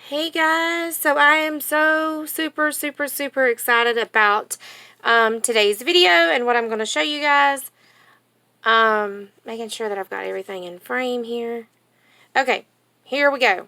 Hey guys, so I am so super excited about today's video and what I'm going to show you guys. Making sure that I've got everything in frame here. Okay, here we go.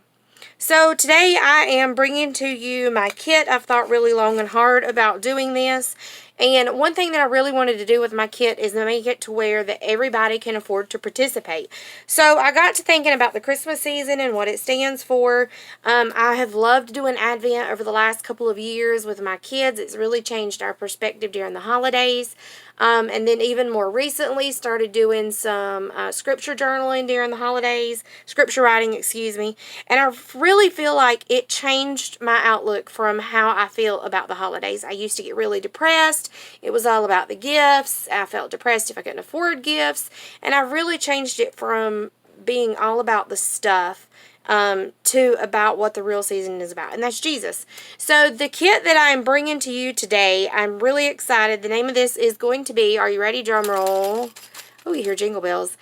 So today I am bringing to you my kit. I've thought really long and hard about doing this. And one thing that I really wanted to do with my kit is to make it to where that everybody can afford to participate. So I got to thinking about the Christmas season and what it stands for. I have loved doing Advent over the last couple of years with my kids. It's really changed our perspective during the holidays. And then even more recently started doing some scripture journaling during the holidays, scripture writing, excuse me. And I really feel like it changed my outlook from how I feel about the holidays. I used to get really depressed. It was all about the gifts. I felt depressed if I couldn't afford gifts. And I really changed it from being all about the stuff to about what the real season is about, and that's Jesus. So the kit that I'm bringing to you today, I'm really excited. The name of this is going to be, are you ready? Drum roll. Oh, you hear jingle bells.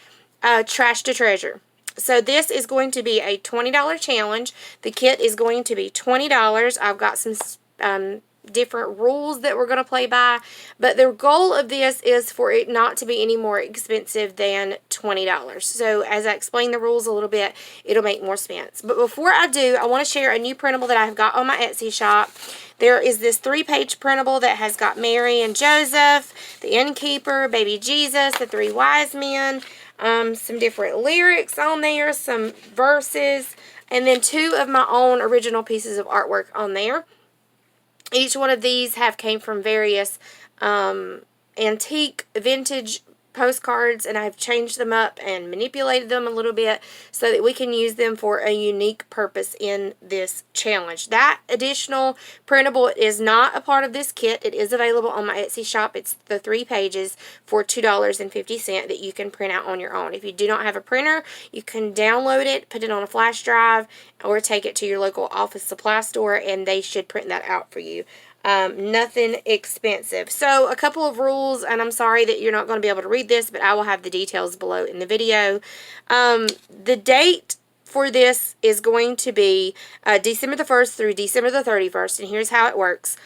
Trash to Treasure. So this is going to be a $20 challenge. The kit is going to be $20. I've got some different rules that we're going to play by, but the goal of this is for it not to be any more expensive than $20. So as I explain the rules a little bit, it'll make more sense. But before I do, I want to share a new printable that I've got on my Etsy shop. There is this 3-page printable that has got Mary and Joseph, the innkeeper, baby Jesus, the 3 wise men, some different lyrics on there, some verses, and then 2 of my own original pieces of artwork on there. Each one of these came from various antique, vintage postcards, and I've changed them up and manipulated them a little bit so that we can use them for a unique purpose in this challenge. That additional printable is not a part of this kit. It is available on my Etsy shop. It's the 3 pages for $2.50 that you can print out on your own. If you do not have a printer, you can download it, put it on a flash drive, or take it to your local office supply store, and they should print that out for you. Nothing expensive. So a couple of rules, and I'm sorry that you're not going to be able to read this, but I will have the details below in the video. The date for this is going to be December the 1st through December the 31st, and here's how it works.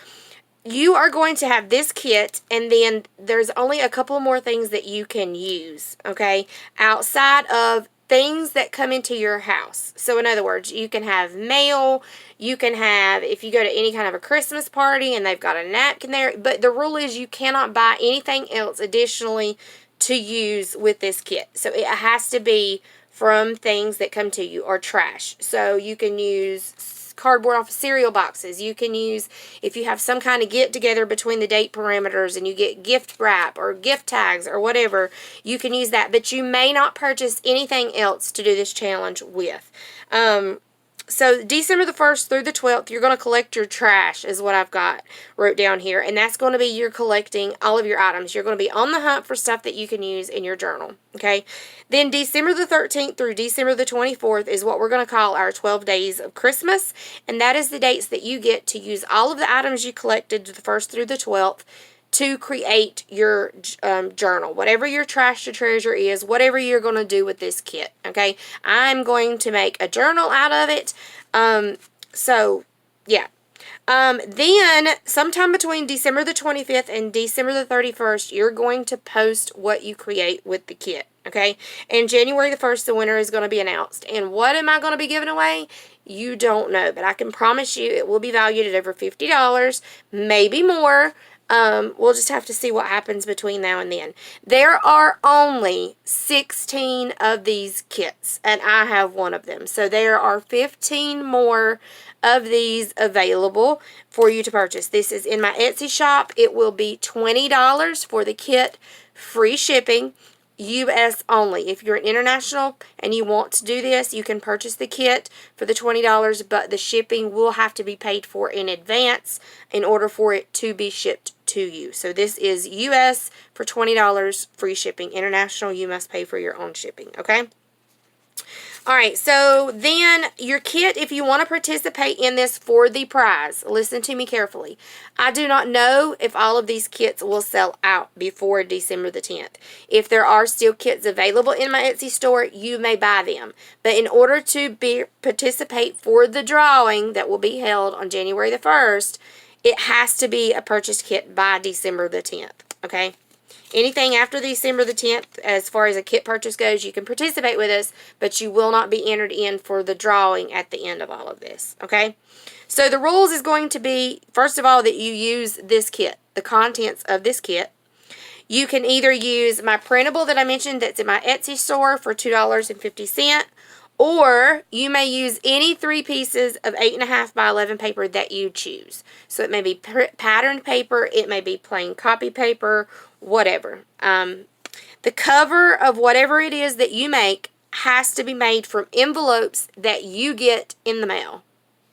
You are going to have this kit, and then there's only a couple more things that you can use, okay, outside of things that come into your house. So in other words, you can have mail, you can have, if you go to any kind of a Christmas party and they've got a napkin there, but the rule is you cannot buy anything else additionally to use with this kit. So it has to be from things that come to you, or trash. So you can use cardboard off of cereal boxes. You can use, if you have some kind of get together between the date parameters and you get gift wrap or gift tags or whatever, you can use that, but you may not purchase anything else to do this challenge with. So December the 1st through the 12th, you're going to collect your trash is what I've got wrote down here. And that's going to be you're collecting all of your items. You're going to be on the hunt for stuff that you can use in your journal. Okay. Then December the 13th through December the 24th is what we're going to call our 12 days of Christmas. And that is the dates that you get to use all of the items you collected the 1st through the 12th to create your journal. Whatever your trash to treasure is, whatever you're going to do with this kit, okay? I'm going to make a journal out of it. So, yeah. Then, sometime between December the 25th and December the 31st, you're going to post what you create with the kit, okay? And January the 1st, the winner is going to be announced. And what am I going to be giving away? You don't know, but I can promise you it will be valued at over $50, maybe more. We'll just have to see what happens between now and then. There are only 16 of these kits, and I have one of them. So there are 15 more of these available for you to purchase. This is in my Etsy shop. It will be $20 for the kit, free shipping. U.S. only. If you're an international and you want to do this, you can purchase the kit for the $20, but the shipping will have to be paid for in advance in order for it to be shipped to you. So this is U.S. for $20, free shipping. International, you must pay for your own shipping, okay? All right, so then your kit, if you want to participate in this for the prize, listen to me carefully. I do not know if all of these kits will sell out before December the 10th. If there are still kits available in my Etsy store, you may buy them. But in order to participate for the drawing that will be held on January the 1st, it has to be a purchased kit by December the 10th, okay? Anything after December the 10th, as far as a kit purchase goes, you can participate with us, but you will not be entered in for the drawing at the end of all of this, okay? So the rules is going to be, first of all, that you use this kit, the contents of this kit. You can either use my printable that I mentioned that's in my Etsy store for $2.50, or you may use any 3 pieces of 8.5 by 11 paper that you choose. So it may be patterned paper, it may be plain copy paper, whatever. The cover of whatever it is that you make has to be made from envelopes that you get in the mail.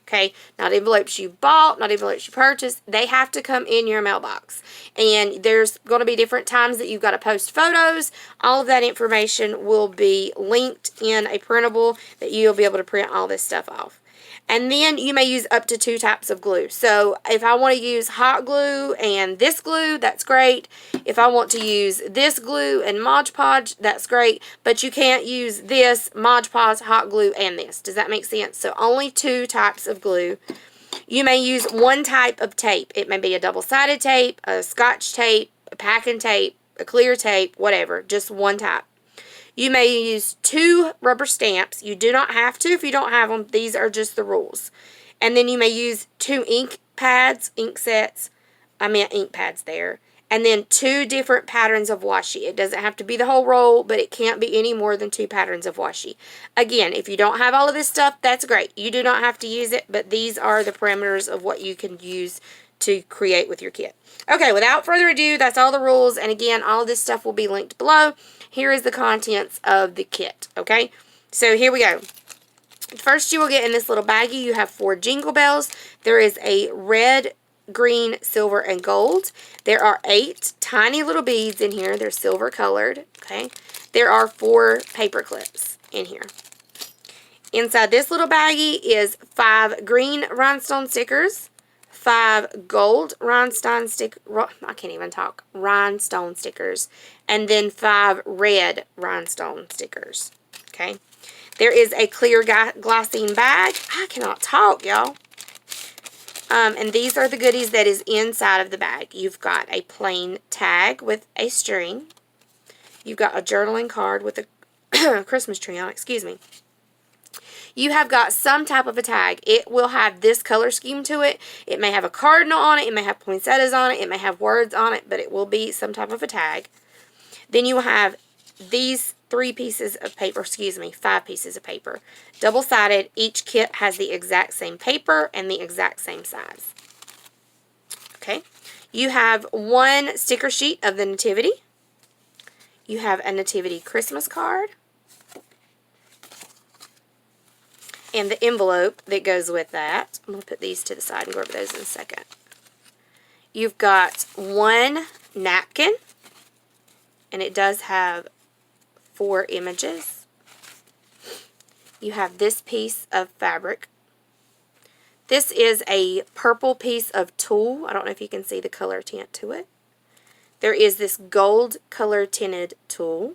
Okay, not envelopes you bought, not envelopes you purchased. They have to come in your mailbox. And there's going to be different times that you've got to post photos. All of that information will be linked in a printable that you'll be able to print all this stuff off. And then you may use up to 2 types of glue. So if I want to use hot glue and this glue, that's great. If I want to use this glue and Mod Podge, that's great. But you can't use this, Mod Podge, hot glue, and this. Does that make sense? So only 2 types of glue. You may use 1 type of tape. It may be a double-sided tape, a scotch tape, a packing tape, a clear tape, whatever. Just 1 type. You may use 2 rubber stamps. You do not have to if you don't have them. These are just the rules. And then you may use 2 ink pads, ink sets. I meant ink pads there. And then 2 different patterns of washi. It doesn't have to be the whole roll, but it can't be any more than 2 patterns of washi. Again, if you don't have all of this stuff, that's great. You do not have to use it, but these are the parameters of what you can use to create with your kit. Okay, without further ado, that's all the rules. And again, all of this stuff will be linked below. Here is the contents of the kit, okay? So here we go. First, you will get in this little baggie, you have 4 jingle bells. There is a red, green, silver, and gold. There are 8 tiny little beads in here. They're silver colored, okay? There are 4 paper clips in here. Inside this little baggie is 5 green rhinestone stickers, 5 gold rhinestone rhinestone stickers, and then 5 red rhinestone stickers, okay? There is a clear glassine bag. I cannot talk, y'all. And these are the goodies that is inside of the bag. You've got a plain tag with a string. You've got a journaling card with a Christmas tree on it, excuse me. You have got some type of a tag. It will have this color scheme to it. It may have a cardinal on it. It may have poinsettias on it. It may have words on it, but it will be some type of a tag. Then you will have these 5 pieces of paper. Double-sided. Each kit has the exact same paper and the exact same size. Okay. You have 1 sticker sheet of the nativity. You have a nativity Christmas card. And the envelope that goes with that. I'm going to put these to the side and go over those in a second. You've got 1 napkin. And it does have 4 images. You have this piece of fabric. This is a purple piece of tulle. I don't know if you can see the color tint to it. There is this gold color tinted tulle.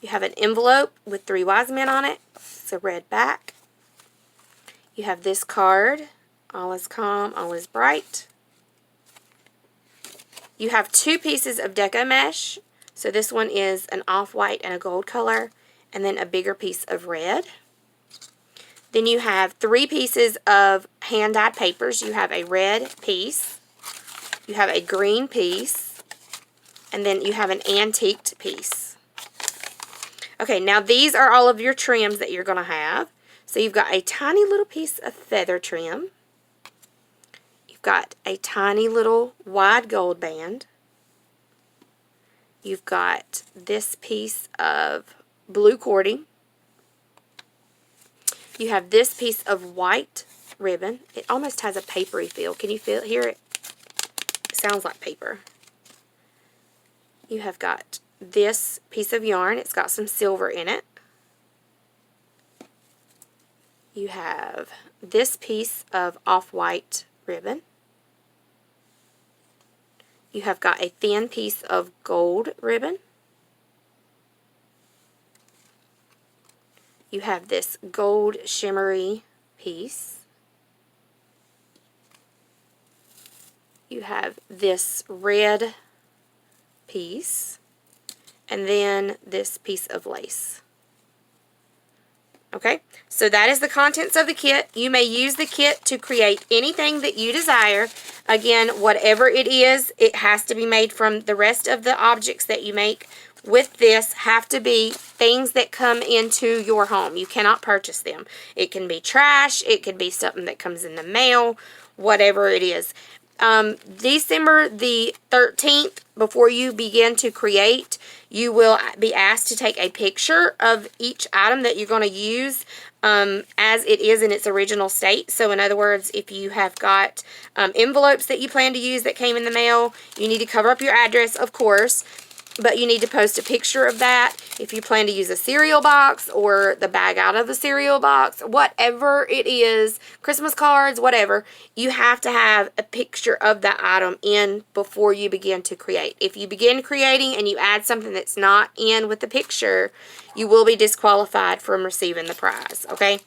You have an envelope with 3 wise men on it. It's a red back. You have this card. All is calm, all is bright. You have 2 pieces of deco mesh. So this one is an off-white and a gold color. And then a bigger piece of red. Then you have 3 pieces of hand-dyed papers. You have a red piece. You have a green piece. And then you have an antiqued piece. Okay, now these are all of your trims that you're going to have. So you've got a tiny little piece of feather trim. You've got a tiny little wide gold band. You've got this piece of blue cording. You have this piece of white ribbon. It almost has a papery feel. Can you hear it? It sounds like paper. You have got this piece of yarn. It's got some silver in it. You have this piece of off-white ribbon. You have got a thin piece of gold ribbon. You have this gold shimmery piece. You have this red piece, and then this piece of lace. Okay, so that is the contents of the kit. You may use the kit to create anything that you desire. Again, whatever it is, it has to be made from the rest of the objects that you make with this have to be things that come into your home. You cannot purchase them. It can be trash, it could be something that comes in the mail, whatever it is. December the 13th, before you begin to create, you will be asked to take a picture of each item that you're going to use as it is in its original state. So in other words, if you have got envelopes that you plan to use that came in the mail, you need to cover up your address, of course, but you need to post a picture of that. If you plan to use a cereal box or the bag out of the cereal box, whatever it is, Christmas cards, whatever, you have to have a picture of that item in before you begin to create. If you begin creating and you add something that's not in with the picture, you will be disqualified from receiving the prize, okay?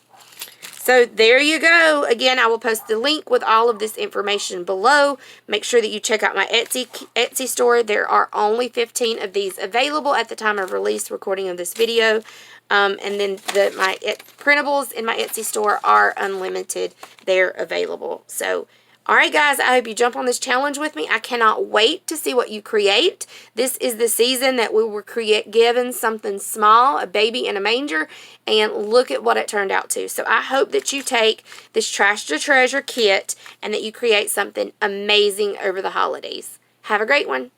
So there you go. Again, I will post the link with all of this information below. Make sure that you check out my Etsy store. There are only 15 of these available at the time of release recording of this video. And then my printables in my Etsy store are unlimited. They're available. So, alright guys, I hope you jump on this challenge with me. I cannot wait to see what you create. This is the season that we were given something small, a baby in a manger, and look at what it turned out to. So I hope that you take this Trash to Treasure kit and that you create something amazing over the holidays. Have a great one.